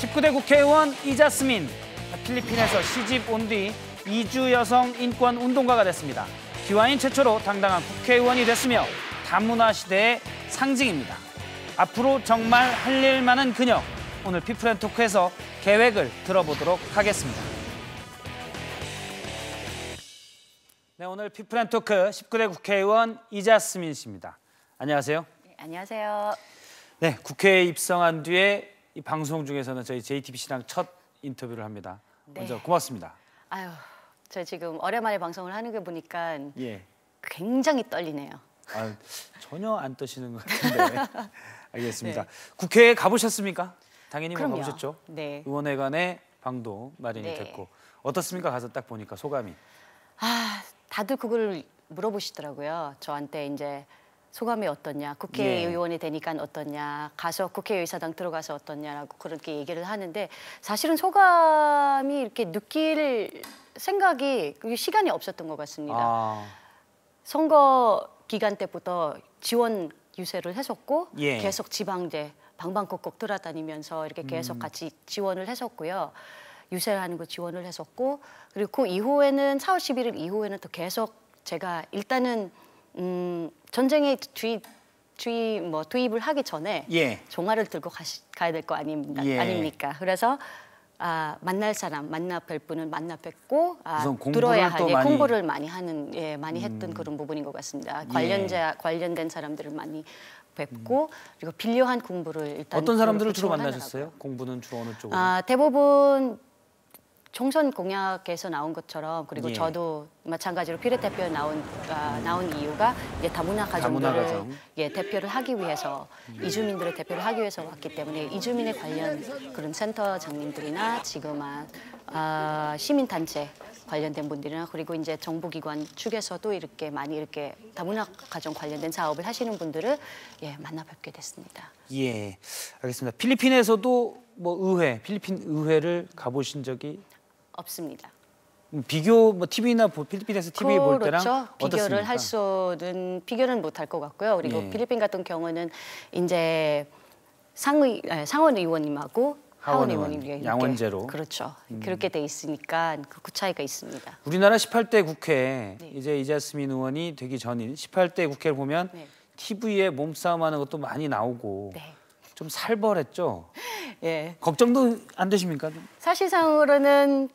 19대 국회의원 이자스민, 필리핀에서 시집 온 뒤 이주 여성 인권 운동가가 됐습니다. 기와인 최초로 당당한 국회의원이 됐으며 다문화 시대의 상징입니다. 앞으로 정말 할 일 많은 그녀, 오늘 피플앤토크에서 계획을 들어보도록 하겠습니다. 네, 오늘 피플앤토크 19대 국회의원 이자스민 씨입니다. 안녕하세요. 네, 안녕하세요. 네, 국회에 입성한 뒤에 이 방송 중에서는 저희 JTBC랑 첫 인터뷰를 합니다. 먼저 네. 고맙습니다. 아유, 저 지금 오랜만에 방송을 하는 거 보니까 예. 굉장히 떨리네요. 아, 전혀 안 떠시는 것 같은데. 알겠습니다. 네. 국회에 가보셨습니까? 당연히 뭐 가보셨죠? 네. 의원회관에 방도 마련이 네. 됐고 어떻습니까? 가서 딱 보니까 소감이. 아, 다들 그걸 물어보시더라고요. 저한테 이제 소감이 어떠냐, 국회의원이 되니까 어떠냐, 가서 국회의사당 들어가서 어떠냐라고 그렇게 얘기를 하는데 사실은 소감이 이렇게 느낄 생각이 시간이 없었던 것 같습니다. 선거 기간 때부터 지원 유세를 했었고 예. 계속 지방제 방방곡곡 돌아다니면서 이렇게 계속 같이 지원을 했었고요. 유세를 하는 거 지원을 했었고 그리고 그 이후에는 4월 11일 이후에는 또 계속 제가 일단은 전쟁에 투입을 하기 전에 예. 종아를 들고 가야 될 거 아닙니까? 그래서 만날 사람, 만나 뵐 분은 만나 뵙고 들어야 할 공부를 많이 하는, 많이 했던 그런 부분인 것 같습니다. 관련된 사람들을 많이 뵙고 그리고 필요한 공부를 일단 어떤 사람들을 주로 만나셨어요? 공부는 주로 어느 쪽으로? 대부분 총선 공약에서 나온 것처럼 그리고 예. 저도 마찬가지로 비례대표에 나온 이유가 이제 다문화 가정들을 대표를 하기 위해서 이주민들을 대표를 하기 위해서 왔기 때문에 이주민에 관련 그런 센터장님들이나 지금 시민단체 관련된 분들이나 그리고 이제 정부기관 측에서도 이렇게 많이 이렇게 다문화 가정 관련된 사업을 하시는 분들을 만나 뵙게 됐습니다. 예, 알겠습니다. 필리핀에서도 필리핀 의회를 가보신 적이 없습니다. 비교 TV나 필리핀에서 TV 볼 때랑 비교를 어떻습니까? 비교는 못할 것 같고요. 그리고 필리핀 같은 경우는 이제 상원 의원님하고 하원 의원님 양원제로 그렇죠. 그렇게 돼 있으니까 그 차이가 있습니다. 우리나라 18대 국회 이제 이자스민 의원이 되기 전인 18대 국회를 보면 TV에 몸싸움하는 것도 많이 나오고 좀 살벌했죠. 예. 걱정도 안 되십니까? 사실상으로는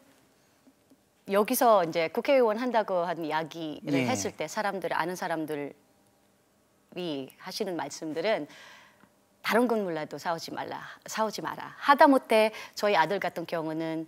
여기서 이제 국회의원 한다고 한 이야기를 했을 때 아는 사람들이 하시는 말씀들은 다른 건 몰라도 싸우지 마라. 하다못해 저희 아들 같은 경우는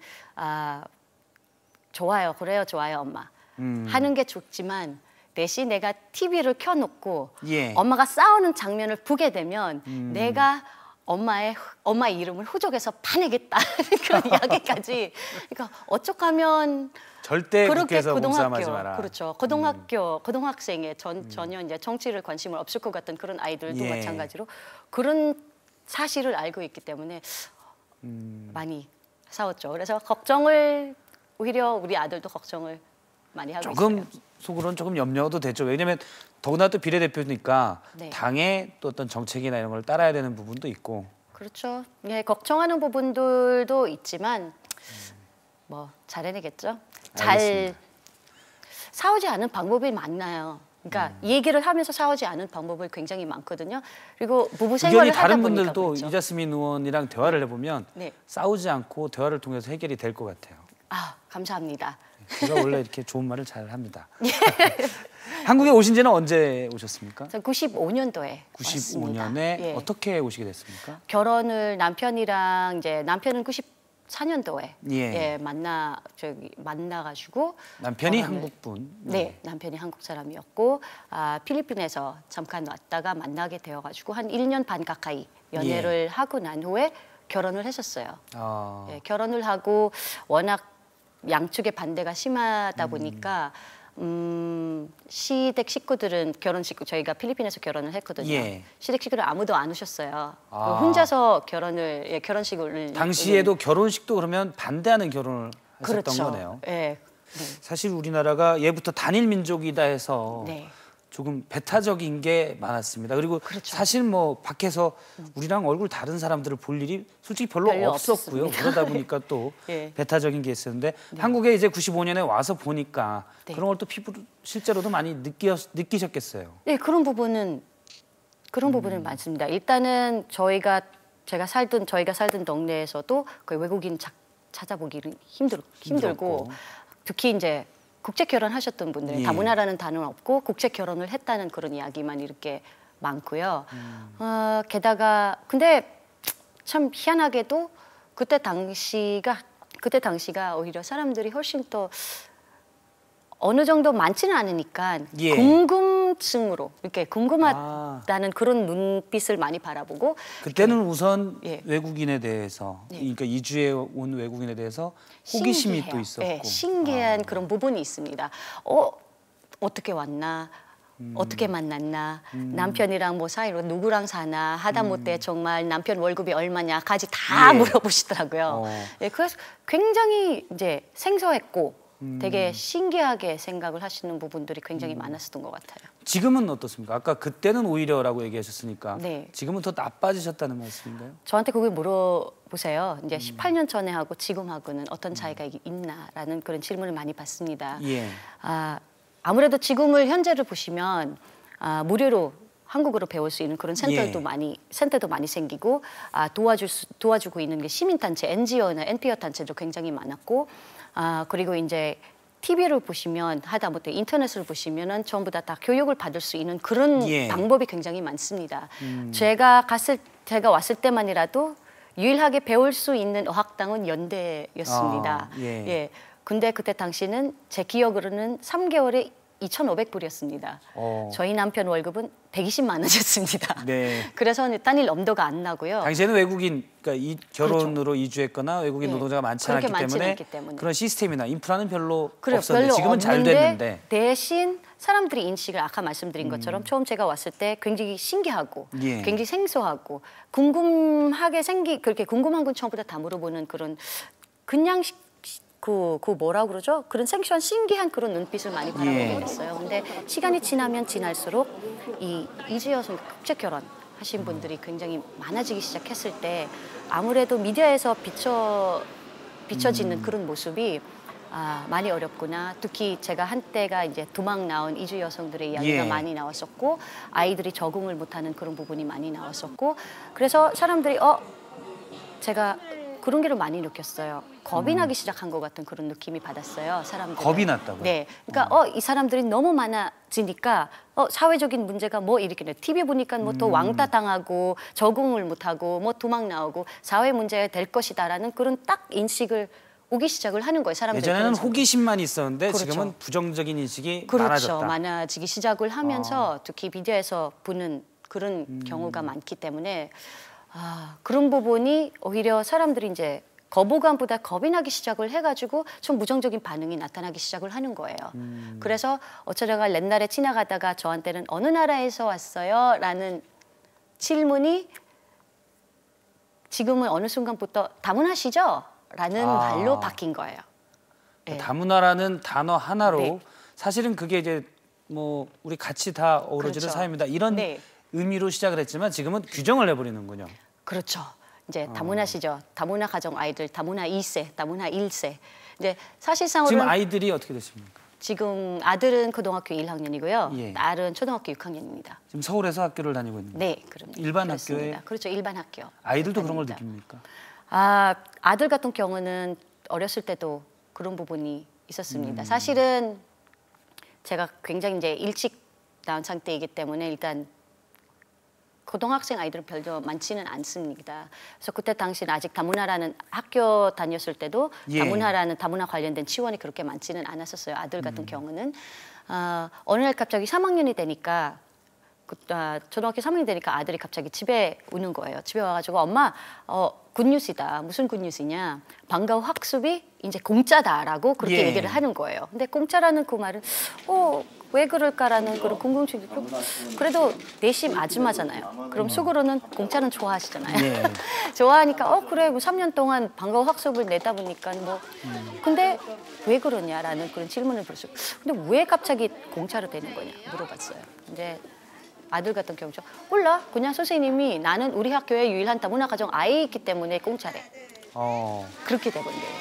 좋아요, 그래요, 좋아요, 엄마. 하는 게 좋지만 대신 내가 TV를 켜놓고 엄마가 싸우는 장면을 보게 되면 내가 엄마 이름을 후적에서 파내겠다 그런 이야기까지. 그러니까 어쩌면 절대 국회에서 몸싸움하지 마라. 그렇죠. 고등학생의 전혀 이제 정치를 관심을 없을 것 같은 그런 아이들도 마찬가지로 그런 사실을 알고 있기 때문에 많이 싸웠죠. 그래서 오히려 우리 아들도 걱정을 많이 하고 있어요. 속으로는 조금 염려도 됐죠. 왜냐하면 더구나 또 비례대표니까 당의 또 어떤 정책이나 이런 걸 따라야 되는 부분도 있고. 그렇죠. 걱정하는 부분들도 있지만 잘 해내겠죠. 잘 싸우지 않은 방법이 많나요? 그러니까 얘기를 하면서 싸우지 않은 방법이 굉장히 많거든요. 그리고 부부 생활을 하다 보니까 다른 분들도 이자스민 의원이랑 대화를 해보면 싸우지 않고 대화를 통해서 해결이 될 것 같아요. 감사합니다. 제가 원래 이렇게 좋은 말을 잘 합니다. 한국에 오신 지는 언제 오셨습니까? 95년도에 95년에 어떻게 오시게 됐습니까? 결혼을 남편은 94년도에 만나가지고 남편이 한국분? 네, 남편이 한국 사람이었고 필리핀에서 잠깐 왔다가 만나게 되어가지고 한 1년 반 가까이 연애를 하고 난 후에 결혼을 했었어요. 결혼을 하고 워낙 양측의 반대가 심하다 보니까 시댁 식구들은 저희가 필리핀에서 결혼을 했거든요. 시댁 식구들 아무도 안 오셨어요. 혼자서 결혼식을 당시에도 결혼식도 그러면 반대하는 결혼을 하셨던 거네요. 사실 우리나라가 예부터 단일 민족이다 해서 조금 배타적인 게 많았습니다. 그리고 그렇죠. 사실 뭐 밖에서 우리랑 얼굴 다른 사람들을 볼 일이 솔직히 별로 없었고요. 없었습니다. 그러다 보니까 또 예. 배타적인 게 있었는데 한국에 이제 95년에 와서 보니까 네. 그런 걸 또 피부로 실제로도 많이 느끼셨겠어요. 네, 그런 부분은 많습니다. 일단은 저희가 살던 동네에서도 거의 외국인 찾아보기는 힘들고 특히 이제 국제 결혼하셨던 분들, 예. 다문화라는 단어는 없고 국제 결혼을 했다는 그런 이야기만 이렇게 많고요. 게다가 근데 참 희한하게도 그때 당시가 오히려 사람들이 훨씬 더 어느 정도 많지는 않으니까 예. 궁금증으로 이렇게 궁금하다는 그런 눈빛을 많이 바라보고 그때는 우선 예. 외국인에 대해서 예. 그러니까 이주해 온 외국인에 대해서 호기심이 신기해요. 또 있었고 네, 신기한 그런 부분이 있습니다. 어떻게 왔나? 어떻게 만났나? 남편이랑 뭐 사이로 누구랑 사나? 하다못해 정말 남편 월급이 얼마냐까지 다 예. 물어보시더라고요. 예, 그래서 굉장히 이제 생소했고 되게 신기하게 생각을 하시는 부분들이 굉장히 많았었던 것 같아요. 지금은 어떻습니까? 아까 그때는 오히려라고 얘기하셨으니까 네. 지금은 더 나빠지셨다는 말씀인가요? 저한테 그걸 물어보세요. 이제 18년 전에 하고 지금하고는 어떤 차이가 있나라는 그런 질문을 많이 받습니다. 예. 아무래도 지금을 현재를 보시면 무료로 한국어로 배울 수 있는 그런 센터도 많이 생기고 도와주고 있는 게 시민단체, NGO나 NPO 단체도 굉장히 많았고 그리고 이제 TV를 보시면 하다못해 인터넷을 보시면은 전부 다 교육을 받을 수 있는 그런 예. 방법이 굉장히 많습니다. 제가 왔을 때만이라도 유일하게 배울 수 있는 어학당은 연대였습니다. 예. 근데 그때 당시는 제 기억으로는 3개월에 2,500불이었습니다. 저희 남편 월급은 120만 원이었습니다. 네. 그래서 단일 엄도가 안 나고요. 당시에는 외국인, 그러니까 결혼으로 이주했거나 외국인 예. 노동자가 많지 그렇게 않았기 많지는 때문에 않기 때문에. 그런 시스템이나 인프라는 별로 그래요. 없었는데 별로 지금은 잘 없는데 됐는데 대신 사람들이 인식을 아까 말씀드린 것처럼 처음 제가 왔을 때 굉장히 신기하고 예. 굉장히 생소하고 그렇게 궁금한 건 처음부터 다 물어보는 그런 그냥 그 뭐라고 그러죠? 그런 생소한 신기한 그런 눈빛을 많이 바라보게 예. 됐어요. 근데 시간이 지나면 지날수록 이 이주여성 국제 결혼 하신 분들이 굉장히 많아지기 시작했을 때 아무래도 미디어에서 비춰지는 그런 모습이 많이 어렵구나. 특히 제가 한때가 이제 도망 나온 이주 여성들의 이야기가 예. 많이 나왔었고 아이들이 적응을 못하는 그런 부분이 많이 나왔었고 그래서 사람들이 제가 그런 게를 많이 느꼈어요. 겁이 나기 시작한 것 같은 그런 느낌이 받았어요. 사람들. 겁이 났다고요? 네. 그러니까 이 사람들이 너무 많아지니까 사회적인 문제가 뭐 이렇게 TV 보니까 뭐 더 왕따 당하고 적응을 못하고 뭐 도망 나오고 사회 문제가 될 것이다라는 그런 딱 인식을 오기 시작을 하는 거예요. 사람들이. 예전에는 호기심만 있었는데 그렇죠. 지금은 부정적인 인식이 그렇죠. 많아졌다. 많아지기 시작을 하면서 특히 미디어에서 보는 그런 경우가 많기 때문에 그런 부분이 오히려 사람들이 이제 거부감보다 겁이 나기 시작을 해가지고 좀 부정적인 반응이 나타나기 시작을 하는 거예요. 그래서 어쩌다가 옛날에 지나가다가 저한테는 어느 나라에서 왔어요? 라는 질문이 지금은 어느 순간부터 다문화시죠? 라는 말로 바뀐 거예요. 네. 다문화라는 단어 하나로 네. 사실은 그게 이제 뭐 우리 같이 다 어우러지는 그렇죠. 사회입니다. 이런 네. 의미로 시작을 했지만 지금은 규정을 해버리는군요. 그렇죠. 이제 다문화시죠. 다문화 가정 아이들, 다문화 2세, 다문화 1세. 이제 사실상으로는 지금 아이들이 어떻게 됐습니까? 지금 아들은 고등학교 1학년이고요. 예. 딸은 초등학교 6학년입니다. 지금 서울에서 학교를 다니고 있는 거예요? 네, 그럼 일반 그렇습니다. 학교에? 그렇죠, 일반 학교. 아이들도 그런 걸 다닙니다. 느낍니까? 아들 같은 경우는 어렸을 때도 그런 부분이 있었습니다. 사실은 제가 굉장히 이제 일찍 나온 상태이기 때문에 일단 고등학생 아이들은 별로 많지는 않습니다. 그래서 그때 당시는 아직 다문화라는 학교 다녔을 때도 예. 다문화 관련된 지원이 그렇게 많지는 않았었어요. 아들 같은 경우는 어느 날 갑자기 3학년이 되니까 초등학교 3학년이 되니까 아들이 갑자기 집에 오는 거예요. 집에 와가지고 엄마 굿뉴스이다. 무슨 굿뉴스냐. 방과 후 학습이 이제 공짜다라고 그렇게 예. 얘기를 하는 거예요. 근데 공짜라는 그 말은 왜 그럴까라는 그런 궁금증이 있고 그래도 내심 아줌마잖아요. 그럼 속으로는 공짜는 좋아하시잖아요. 예. 좋아하니까 그래 뭐 3년 동안 방과 후 학습을 내다 보니까 뭐 근데 왜 그러냐라는 그런 질문을 벌써 근데 왜 갑자기 공짜로 되는 거냐 물어봤어요. 이제 아들 같은 경우죠. 몰라. 그냥 선생님이 나는 우리 학교에 유일한 다문화 가정 아이이기 때문에 공짜래. 그렇게 돼버린 거예요.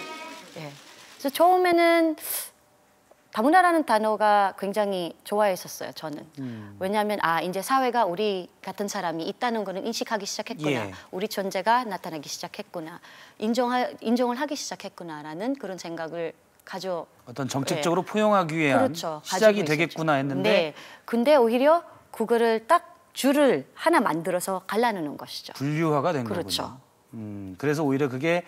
예. 그래서 처음에는 다문화라는 단어가 굉장히 좋아했었어요. 저는. 왜냐하면 이제 사회가 우리 같은 사람이 있다는 거는 인식하기 시작했구나. 예. 우리 존재가 나타나기 시작했구나. 인정을 하기 시작했구나라는 그런 생각을 어떤 정책적으로 포용하기 위한 그렇죠. 시작이 되겠구나 했는데 네. 근데 오히려 그거를 딱 줄을 하나 만들어서 갈라놓는 것이죠. 분류화가 된 그렇죠. 거군요. 그래서 오히려 그게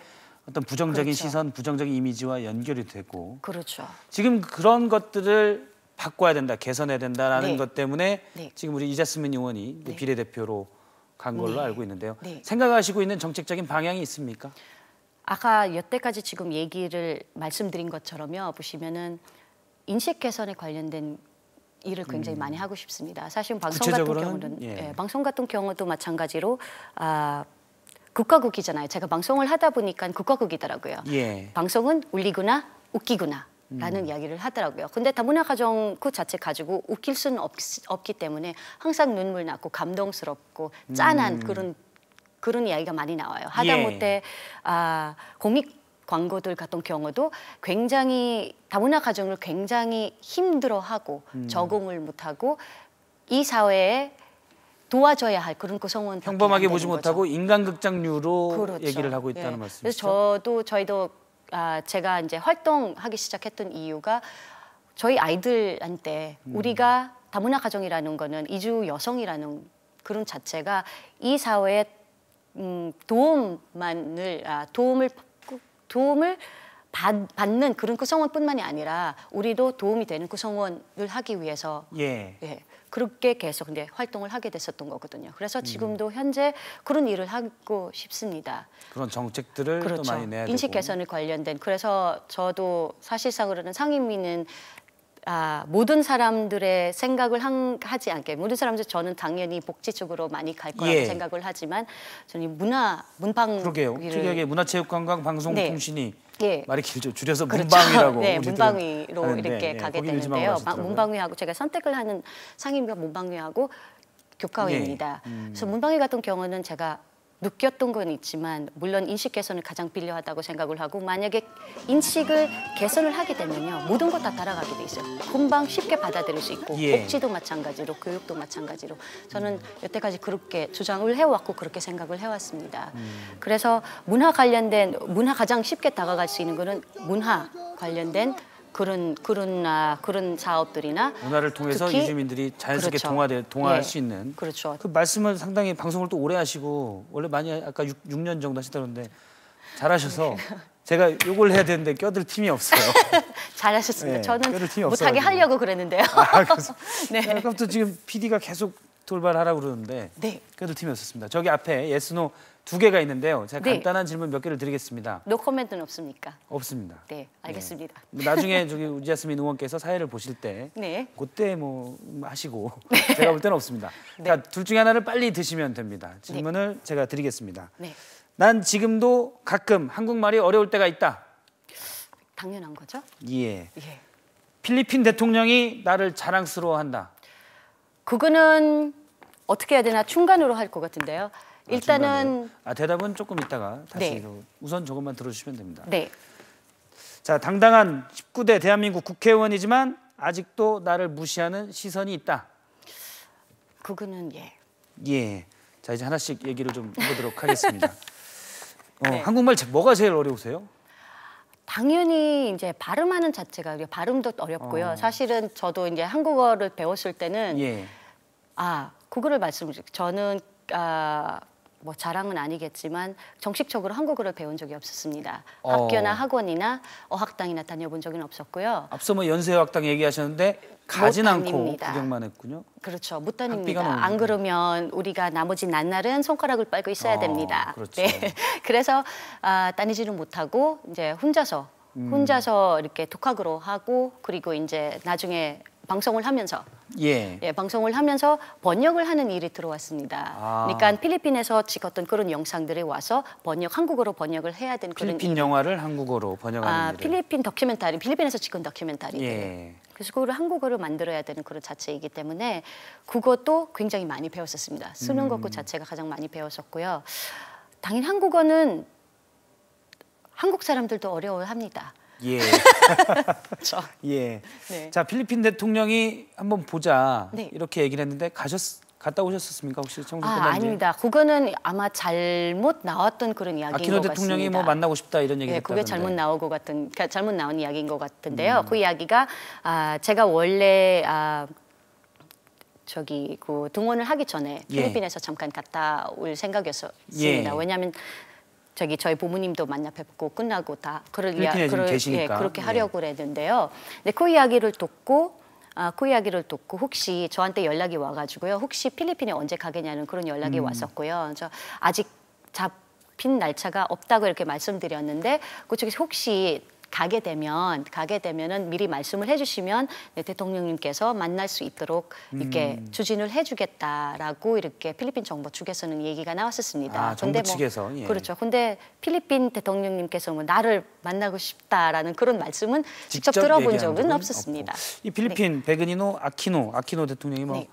어떤 부정적인 그렇죠. 시선, 부정적인 이미지와 연결이 되고 그렇죠. 지금 그런 것들을 바꿔야 된다, 개선해야 된다라는 네. 것 때문에 네. 지금 우리 이자스민 의원이 네. 비례대표로 간 걸로 네. 알고 있는데요. 네. 생각하시고 있는 정책적인 방향이 있습니까? 아까 여태까지 지금 얘기를 말씀드린 것처럼요. 보시면은 인식 개선에 관련된 일을 굉장히 많이 하고 싶습니다. 사실 방송 같은 경우는 방송 같은 경우도 마찬가지로 국가국이잖아요. 제가 방송을 하다 보니까 국가국이더라고요. 예. 방송은 울리구나, 웃기구나. 라는 이야기를 하더라고요. 근데 다문화 가정 그 자체 가지고 웃길 수는 없기 때문에 항상 눈물 나고 감동스럽고 짠한 그런 이야기가 많이 나와요. 하다못해 공익 광고들 같은 경우도 굉장히 다문화 가정을 굉장히 힘들어하고 적응을 못하고 이 사회에 도와줘야 할 그런 구성원 평범하게 보지 못하고 인간극장류로 그렇죠. 얘기를 하고 있다는 예. 말씀이시죠? 그래서 저희도 제가 이제 활동하기 시작했던 이유가 저희 아이들한테 우리가 다문화 가정이라는 거는 이주 여성이라는 그런 자체가 이 사회에 도움을 받는 그런 구성원뿐만이 아니라 우리도 도움이 되는 구성원을 하기 위해서 그렇게 계속 근데 활동을 하게 됐었던 거거든요. 그래서 지금도 현재 그런 일을 하고 싶습니다. 그런 정책들을 그렇죠. 또 많이 내야 되고. 인식 개선에 관련된. 그래서 저도 사실상으로는 상임위는 모든 사람들의 생각을 하지 않게 모든 사람들 저는 당연히 복지 쪽으로 많이 갈 거라고 생각을 하지만 저는 문방위를 그러게요. 특이하게 문화체육관광방송통신이 말이 길죠. 줄여서 그렇죠. 문방위라고. 네, 문방위로 하는데, 이렇게 가게 되는데요. 문방위하고 제가 선택을 하는 상임위가 문방위하고 교과위입니다. 그래서 문방위 같은 경우는 제가 느꼈던 건 있지만 물론 인식 개선이 가장 필요하다고 생각을 하고 만약에 인식을 개선을 하게 되면요 모든 것 다 따라가게 돼 있어요. 금방 쉽게 받아들일 수 있고 복지도 마찬가지로 교육도 마찬가지로 저는 여태까지 그렇게 주장을 해왔고 그렇게 생각을 해왔습니다. 그래서 문화 가장 쉽게 다가갈 수 있는 거는 문화 관련된 그런 사업들이나 문화를 통해서 특히, 이주민들이 자연스럽게 동화할 수 있는 그렇죠. 그 말씀을 상당히 방송을 또 오래 하시고 원래 많이 아까 6년 정도 하시다는데 잘하셔서 제가 욕을 해야 되는데 껴들 팀이 없어요. 잘하셨습니다. 저는 못하게 하려고 그랬는데요. 그래서 아까부터 지금 PD가 계속 돌발하라고 그러는데 껴들 팀이 없었습니다. 저기 앞에 예스노 2개가 있는데요. 제가 간단한 질문 몇 개를 드리겠습니다. 노 코멘트는 없습니까? 없습니다. 네, 알겠습니다. 나중에 저기 이자스민 의원께서 사회를 보실 때 그때 뭐 하시고 제가 볼 때는 없습니다. 자, 둘 중에 하나를 빨리 드시면 됩니다. 질문을 제가 드리겠습니다. 난 지금도 가끔 한국말이 어려울 때가 있다. 당연한 거죠? 필리핀 대통령이 나를 자랑스러워한다. 그거는 어떻게 해야 되나 중간으로 할 것 같은데요. 일단은 대답은 조금 있다가 다시 우선 저것만 들어주시면 됩니다. 자, 당당한 19대 대한민국 국회의원이지만 아직도 나를 무시하는 시선이 있다. 그거는 자, 이제 하나씩 얘기를 좀 해보도록 하겠습니다. 한국말 뭐가 제일 어려우세요? 당연히 이제 발음하는 자체가 발음도 어렵고요. 사실은 저도 이제 한국어를 배웠을 때는 그거를 말씀드릴게요. 저는 뭐 자랑은 아니겠지만 정식적으로 한국어를 배운 적이 없었습니다. 학교나 학원이나 어학당이나 다녀본 적은 없었고요. 앞서 뭐 연세어학당 얘기하셨는데 가진 않고 구경만 했군요. 그렇죠. 못 다닙니다. 안 그러면 우리가 나머지 낱날은 손가락을 빨고 있어야 됩니다. 그렇죠. 그래서 다니지는 못하고 이제 혼자서 이렇게 독학으로 하고 그리고 이제 나중에 방송을 하면서 방송을 하면서 번역을 하는 일이 들어왔습니다. 그러니까 필리핀에서 찍었던 그런 영상들이 와서 한국어로 번역을 해야 되는 그런 필리핀 영화를 한국어로 번역하는 일. 필리핀 다큐멘터리, 필리핀에서 찍은 다큐멘터리. 그래서 그걸 한국어를 만들어야 되는 그런 자체이기 때문에 그것도 굉장히 많이 배웠었습니다. 쓰는 것 그 자체가 가장 많이 배웠었고요. 당연히 한국어는 한국 사람들도 어려워합니다. 예. 그렇죠. 예. 네. 자, 필리핀 대통령이 한번 보자. 네. 이렇게 얘기를 했는데 갔다 오셨습니까? 혹시 청소 끝난 뒤에? 아닙니다. 그거는 아마 잘못 나왔던 그런 이야기인 것 아키노 같습니다. 대통령이 뭐 만나고 싶다 이런 얘기 네, 했다던데. 그게 잘못 나온 이야기인 것 같은데요. 그 이야기가 제가 원래 그 등원을 하기 전에 필리핀에서 잠깐 갔다 올 생각이었습니다. 왜냐하면 저희 부모님도 만나 뵙고 끝나고 다 필리핀에 지금 계시니까. 그렇게 하려고 했는데요. 근데 그 이야기를 듣고 혹시 저한테 연락이 와가지고요. 혹시 필리핀에 언제 가겠냐는 그런 연락이 왔었고요. 저 아직 잡힌 날짜가 없다고 이렇게 말씀드렸는데 그쪽에서 혹시 가게 되면은 미리 말씀을 해주시면 대통령님께서 만날 수 있도록 이렇게 추진을 해주겠다라고 이렇게 필리핀 정부 측에서는 얘기가 나왔었습니다. 정부 측에서. 예. 그렇죠. 근데 필리핀 대통령님께서 뭐 나를 만나고 싶다라는 그런 말씀은 직접 들어본 적은 없었습니다. 이 필리핀 베그니노 아키노 대통령이 뭐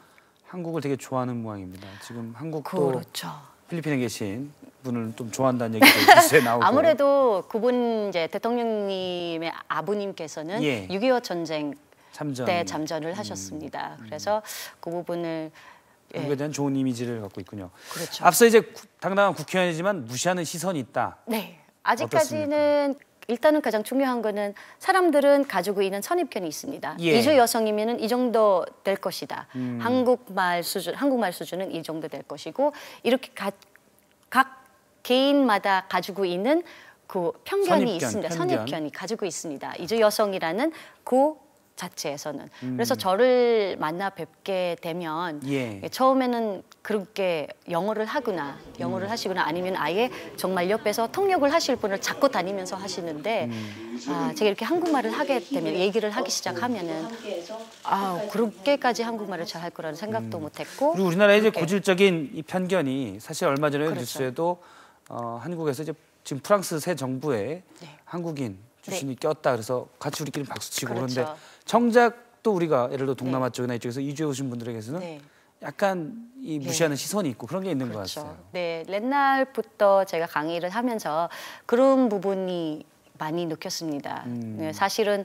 한국을 되게 좋아하는 모양입니다. 지금 한국도 그렇죠. 필리핀에 계신 분을 좀 좋아한다는 얘기도 뉴스에 나오고. 아무래도 그분 이제 대통령님의 아버님께서는 6.25 전쟁 때 잠전을 하셨습니다. 그래서 그 부분을 한국에 대한 좋은 이미지를 갖고 있군요. 그렇죠. 앞서 이제 당당한 국회의원이지만 무시하는 시선이 있다. 네, 아직까지는 일단은 가장 중요한 거는 사람들은 가지고 있는 선입견이 있습니다. 이주 여성이면은 이 정도 될 것이다. 한국말 수준은 이 정도 될 것이고 이렇게 각 개인마다 가지고 있는 그 편견이 있습니다. 선입견이 가지고 있습니다. 이주 여성이라는 그 자체에서는. 그래서 저를 만나 뵙게 되면 처음에는 그렇게 영어를 하시거나 아니면 아예 정말 옆에서 통역을 하실 분을 잡고 다니면서 하시는데 제가 이렇게 한국말을 하게 되면 얘기를 하기 시작하면은 그렇게까지 한국말을 잘 할 거라는 생각도 못했고 그리고 우리나라의 이제 고질적인 이 편견이 사실 얼마 전에 뉴스에도 한국에서 이제 지금 프랑스 새 정부에 한국인 출신이 꼈다 그래서 같이 우리끼리 박수치고 그런데 정작 또 우리가 예를 들어 동남아 쪽이나 이쪽에서 이주해 오신 분들에게서는 약간 이 무시하는 시선이 있고 그런 게 있는 것 같아요. 네, 옛날부터 제가 강의를 하면서 그런 부분이 많이 느꼈습니다. 사실은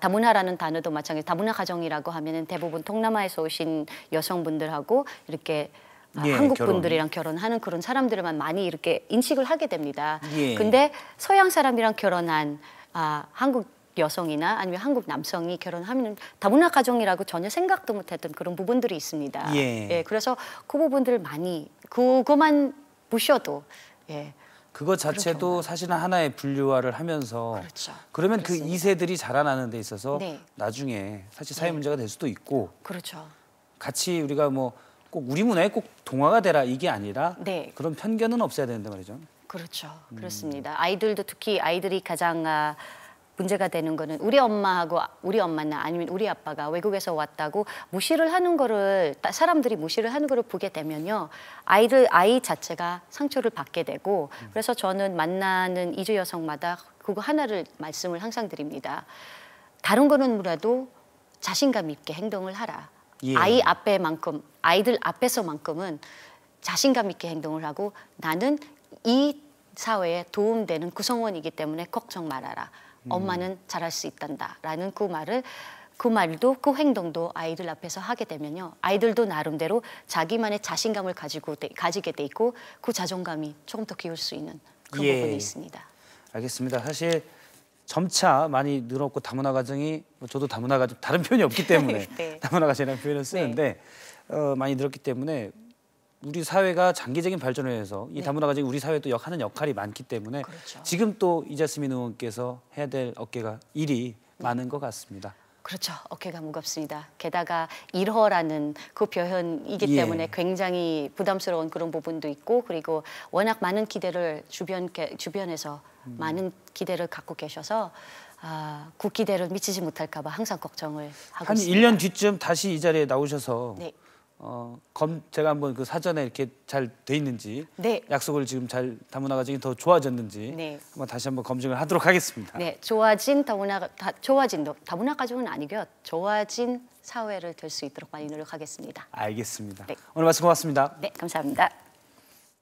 다문화라는 단어도 마찬가지. 다문화 가정이라고 하면은 대부분 동남아에서 오신 여성분들하고 이렇게 한국 분들이랑 결혼하는 그런 사람들만 많이 이렇게 인식을 하게 됩니다. 근데 서양 사람이랑 결혼한 한국 여성이나 아니면 한국 남성이 결혼하면 다문화 가정이라고 전혀 생각도 못했던 그런 부분들이 있습니다. 그래서 그 부분들을 많이 그것만 보셔도 그거 자체도 사실은 하나의 분류화를 하면서 그러면 그 2세들이 자라나는 데 있어서 나중에 사실 사회 문제가 될 수도 있고 같이 우리가 뭐 꼭 우리 문화에 꼭 동화가 되라 이게 아니라 그런 편견은 없어야 되는데 말이죠. 그렇죠. 그렇습니다. 아이들도 특히 아이들이 가장 문제가 되는 거는 우리 엄마나 아니면 우리 아빠가 외국에서 왔다고 무시를 하는 거를 사람들이 무시를 하는 거를 보게 되면요. 아이 자체가 상처를 받게 되고 그래서 저는 만나는 이주 여성마다 그거 하나를 말씀을 항상 드립니다. 다른 거는 몰라도 자신감 있게 행동을 하라. 아이들 앞에서만큼은 자신감 있게 행동을 하고 나는 이 사회에 도움되는 구성원이기 때문에 걱정 말아라. 엄마는 잘할 수 있단다라는 그 말도 그 행동도 아이들 앞에서 하게 되면요. 아이들도 나름대로 자기만의 자신감을 가지게 돼 있고 그 자존감이 조금 더 키울 수 있는 그런 부분이 있습니다. 알겠습니다. 사실 점차 많이 늘었고 다문화 가정이 저도 다문화 가정 다른 표현이 없기 때문에 다문화 가정이라는 표현을 쓰는데 많이 늘었기 때문에 우리 사회가 장기적인 발전을 위해서 이 다문화 가정이 우리 사회에 또 하는 역할이 많기 때문에 지금 또 이자스민 의원께서 해야 될 일이 많은 것 같습니다. 그렇죠. 어깨가 무겁습니다. 게다가 일허라는 그 표현이기 때문에 굉장히 부담스러운 그런 부분도 있고 그리고 워낙 많은 기대를 주변에서 많은 기대를 갖고 계셔서 그 기대를 미치지 못할까 봐 항상 걱정을 하고 있습니다. 한 1년 뒤쯤 다시 이 자리에 나오셔서 제가 한번 그 사전에 이렇게 잘 돼 있는지 네. 약속을 지금 잘 다문화 가정이 더 좋아졌는지 네. 한번 다시 한번 검증을 하도록 하겠습니다. 네, 좋아진 다문화 가정은 아니고요. 좋아진 사회를 될 수 있도록 많이 노력하겠습니다. 알겠습니다. 네. 오늘 말씀 고맙습니다. 네, 감사합니다.